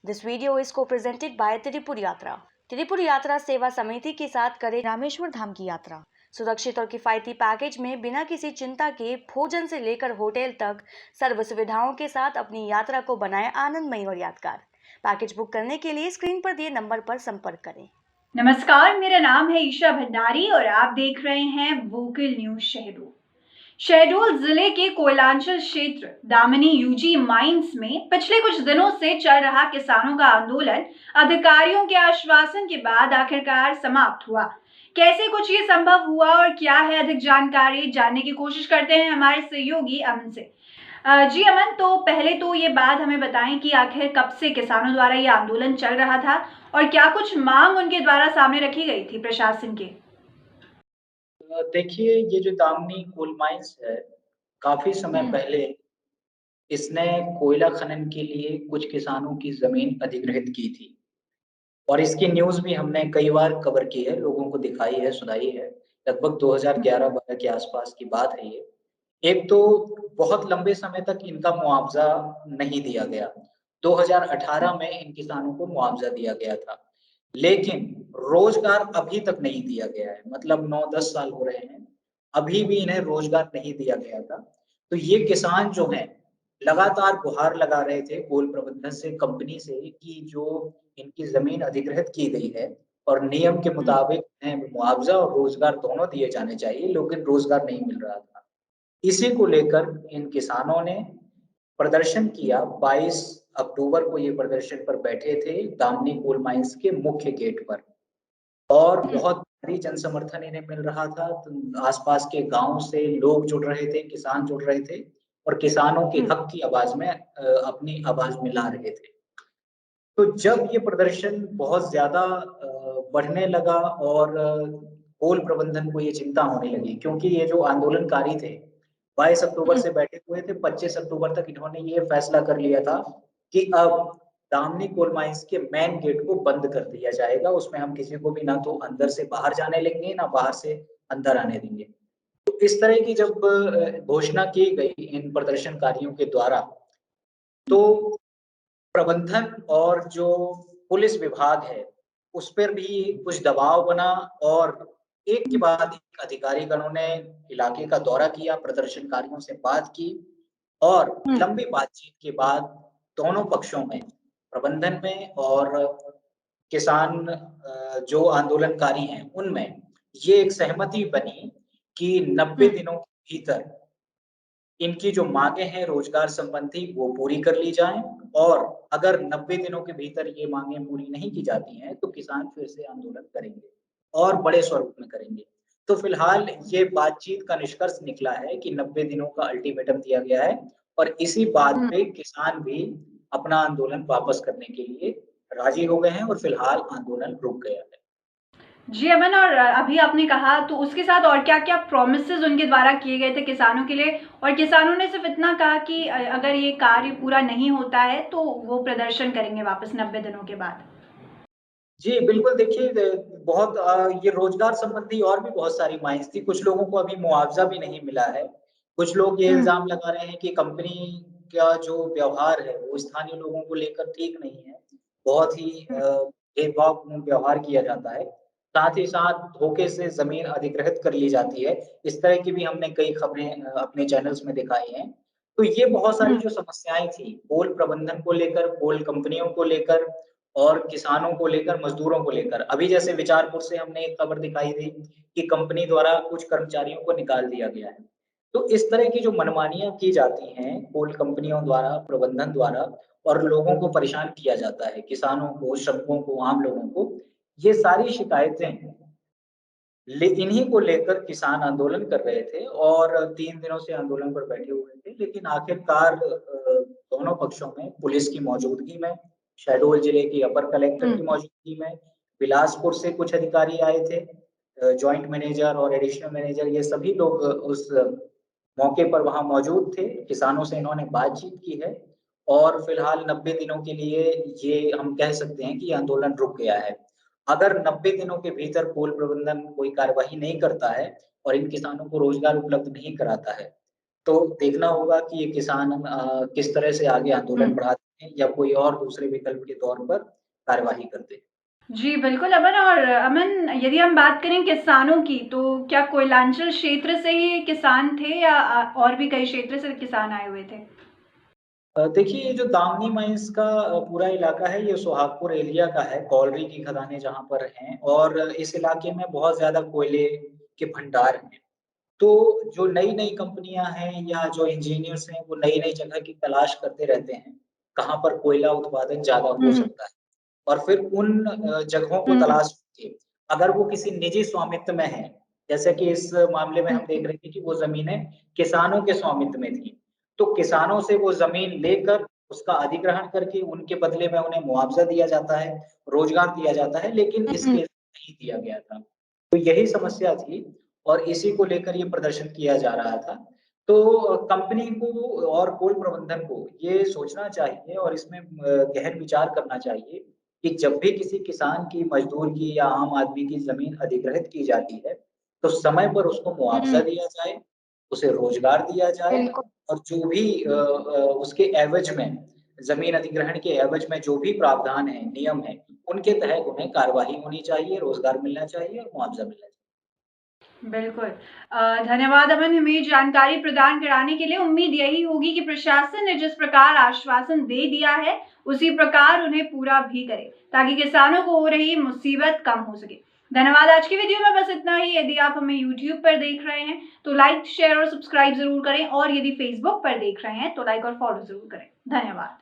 This video is co-presented by Tripura यात्रा। त्रिपुर यात्रा सेवा समिति के साथ करें रामेश्वर धाम की यात्रा। सुरक्षित और किफायती पैकेज में बिना किसी चिंता के भोजन से लेकर होटल तक सर्व सुविधाओं के साथ अपनी यात्रा को बनाएं आनंदमयी और यादगार। पैकेज बुक करने के लिए स्क्रीन पर दिए नंबर पर संपर्क करें। नमस्कार, मेरा नाम है ईशा भंडारी और आप देख रहे हैं वोकल न्यूज शहडोल। शहडोल जिले के कोयलांचल क्षेत्र दामिनी यूजी माइंस में पिछले कुछ दिनों से चल रहा किसानों का आंदोलन अधिकारियों के आश्वासन के बाद आखिरकार समाप्त हुआ। कैसे कुछ ये संभव हुआ और क्या है अधिक जानकारी जानने की कोशिश करते हैं हमारे सहयोगी अमन से। जी अमन, तो पहले तो ये बात हमें बताएं कि आखिर कब से किसानों द्वारा ये आंदोलन चल रहा था और क्या कुछ मांग उनके द्वारा सामने रखी गई थी प्रशासन के। देखिए, ये जो दामिनी कोल माइंस है, काफी समय पहले इसने कोयला खनन के लिए कुछ किसानों की जमीन अधिग्रहित की थी और इसकी न्यूज़ भी हमने कई बार कवर की है, लोगों को दिखाई है, सुनाई है। लगभग 2011-12 के आसपास की बात है ये। एक तो बहुत लंबे समय तक इनका मुआवज़ा नहीं दिया गया। 2018 में इन किसानों को मुआवज़ा दिया गया था, लेकिन रोज़गार अभी तक नहीं दिया गया है। मतलब 9-10 साल हो रहे हैं, अभी भी इन्हें रोज़गार नहीं दिया गया था। तो ये किसान जो हैं, लगातार गुहार लगा रहे थे कोल प्रबंधन से, कंपनी से कि जो इनकी ज़मीन अधिग्रहित की गई है और नियम के मुताबिक इन्हें मुआवज़ा और रोज़गार दोनों दिए जाने चाहिए, लेकिन रोज़गार नहीं मिल रहा था। इसी को लेकर इन किसानों ने प्रदर्शन किया। 22 अक्टूबर को ये प्रदर्शन पर बैठे थे दामिनी कोल माइंस के मुख्य गेट पर और बहुत भारी जनसमर्थन इन्हें मिल रहा था। तो आसपास के गाँव से लोग जुड़ रहे थे, किसान जुड़ रहे थे और किसानों के हक की आवाज़ में अपनी आवाज़ मिला रहे थे। तो जब ये प्रदर्शन बहुत ज़्यादा बढ़ने लगा और कोल प्रबंधन को ये चिंता होने लगी, क्योंकि ये जो आंदोलनकारी थे 22 अक्टूबर से बैठे हुए थे, 25 अक्टूबर तक इन्होंने ये फैसला कर लिया था कि अब दामिनी कोल माइंस के मेन गेट को बंद कर दिया जाएगा। उसमें हम किसी को भी ना तो अंदर से बाहर जाने लेंगे, ना बाहर से अंदर आने देंगे। तो इस तरह की जब घोषणा की गई इन प्रदर्शनकारियों के द्वारा, तो प्रबंधन और जो पुलिस विभाग है, उस पर भी कुछ दबाव बना और एक के बाद एक अधिकारीगणों ने इलाके का दौरा किया, प्रदर्शनकारियों से बात की और लंबी बातचीत के बाद दोनों पक्षों में, प्रबंधन में और किसान जो आंदोलनकारी हैं, उनमें ये एक सहमति बनी कि 90 दिनों के भीतर इनकी जो माँगें हैं रोज़गार संबंधी वो पूरी कर ली जाएँ और अगर 90 दिनों के भीतर ये माँगें पूरी नहीं की जाती हैं, तो किसान फिर से आंदोलन करेंगे और बड़े स्वरूप में करेंगे। तो फिलहाल ये बातचीत का निष्कर्ष निकला है कि 90 दिनों का अल्टीमेटम दिया गया है और इसी बात पे किसान भी अपना आंदोलन वापस करने के लिए राज़ी हो गए हैं और फिलहाल आंदोलन रुक गया है। जी अमन, और अभी आपने कहा तो उसके साथ और क्या-क्या प्रॉमिसेस उनके द्वारा किए गए थे किसानों के लिए, और किसानों ने सिर्फ इतना कहा कि अगर ये कार्य पूरा नहीं होता है तो वो प्रदर्शन करेंगे वापस 90 दिनों के बाद। जी, बिल्कुल देखिए बहुत ये रोज़गार संबंधी और भी बहुत सारी माइंस थी। कुछ लोगों को अभी मुआवज़ा भी नहीं मिला है। कुछ लोग ये इल्ज़ाम लगा रहे हैं कि कंपनी का जो व्यवहार है, वो स्थानीय लोगों को लेकर ठीक नहीं है। बहुत ही भेदभावपूर्ण व्यवहार किया जाता है। साथ ही साथ धोखे से ज़मीन अधिग्रहित कर ली जाती है। इस तरह की भी हमने कई खबरें अपने चैनल्स में दिखाई हैं। तो ये बहुत सारी जो समस्याएँ थी, कोल प्रबंधन को लेकर, कोल कंपनियों को लेकर और किसानों को लेकर, मज़दूरों को लेकर। अभी जैसे विचारपुर से हमने एक खबर दिखाई थी कि कंपनी द्वारा कुछ कर्मचारियों को निकाल दिया गया है। तो इस तरह की जो मनमानियाँ की जाती हैं, कोल कंपनियों द्वारा, प्रबंधन द्वारा और लोगों को परेशान किया जाता है, किसानों को, श्रमिकों को, आम लोगों को, ये सारी शिकायतें इन्हीं को लेकर किसान आंदोलन कर रहे थे और 3 दिनों से आंदोलन पर बैठे हुए थे। लेकिन आखिरकार दोनों पक्षों में पुलिस की मौजूदगी में, शहडोल जिले के अपर कलेक्टर की मौजूदगी में, बिलासपुर से कुछ अधिकारी आए थे, जॉइंट मैनेजर और एडिशनल मैनेजर, ये सभी लोग उस मौके पर वहाँ मौजूद थे। किसानों से इन्होंने बातचीत की है और फिलहाल 90 दिनों के लिए ये हम कह सकते हैं कि आंदोलन रुक गया है। अगर 90 दिनों के भीतर कोल प्रबंधन कोई कार्यवाही नहीं करता है और इन किसानों को रोज़गार उपलब्ध नहीं कराता है, तो देखना होगा कि ये किसान किस तरह से आगे आंदोलन बढ़ाते हैं या कोई और दूसरे विकल्प के तौर पर कार्यवाही करते हैं। जी, बिल्कुल अमन। और अमन, यदि हम बात करें किसानों की, तो क्या कोयलांचल क्षेत्र से ही किसान थे या और भी कई क्षेत्र से किसान आए हुए थे? देखिए ये जो दामनी माइंस का पूरा इलाका है, ये सोहागपुर एरिया का है, कॉलरी की खदानें जहाँ पर हैं और इस इलाके में बहुत ज़्यादा कोयले के भंडार हैं। तो जो नई-नई कंपनियाँ हैं या जो इंजीनियर्स हैं, वो नई-नई जगह की तलाश करते रहते हैं, कहाँ पर कोयला उत्पादन ज़्यादा हो हुँ, सकता है। और फिर उन जगहों को हुँ, तलाश के अगर वो किसी निजी स्वामित्व में है, जैसे कि इस मामले में हुँ, हम देख रहे थे कि वो ज़मीनें किसानों के स्वामित्व में थी। तो किसानों से वो ज़मीन लेकर उसका अधिग्रहण करके उनके बदले में उन्हें मुआवज़ा दिया जाता है, रोज़गार दिया जाता है, लेकिन इस हुँ, केस में नहीं दिया गया था। तो यही समस्या थी और इसी को लेकर ये प्रदर्शन किया जा रहा था। तो कंपनी को और कोल प्रबंधन को ये सोचना चाहिए और इसमें गहन विचार करना चाहिए कि जब भी किसी किसान की, मज़दूर की या आम आदमी की ज़मीन अधिग्रहित की जाती है, तो समय पर उसको मुआवज़ा हुँ, दिया जाए, उसे रोज़गार दिया जाए बिल्कुल। और जो भी उसके एवज़ में ज़मीन अधिग्रहण के एवज़ में जो भी प्रावधान हैं, नियम हैं, उनके तहत उन्हें कार्यवाही होनी चाहिए, रोज़गार मिलना चाहिए और मुआवज़ा मिलना चाहिए। बिल्कुल। धन्यवाद अमन, हमें जानकारी प्रदान कराने के लिए। उम्मीद यही होगी कि प्रशासन ने जिस प्रकार आश्वासन दे दिया है, उसी प्रकार उन्हें पूरा भी करे, ताकि किसानों को हो रही मुसीबत कम हो सके। धन्यवाद। आज की वीडियो में बस इतना ही। यदि आप हमें यूट्यूब पर देख रहे हैं, तो लाइक, शेयर और सब्सक्राइब ज़रूर करें और यदि फेसबुक पर देख रहे हैं, तो लाइक और फॉलो ज़रूर करें। धन्यवाद।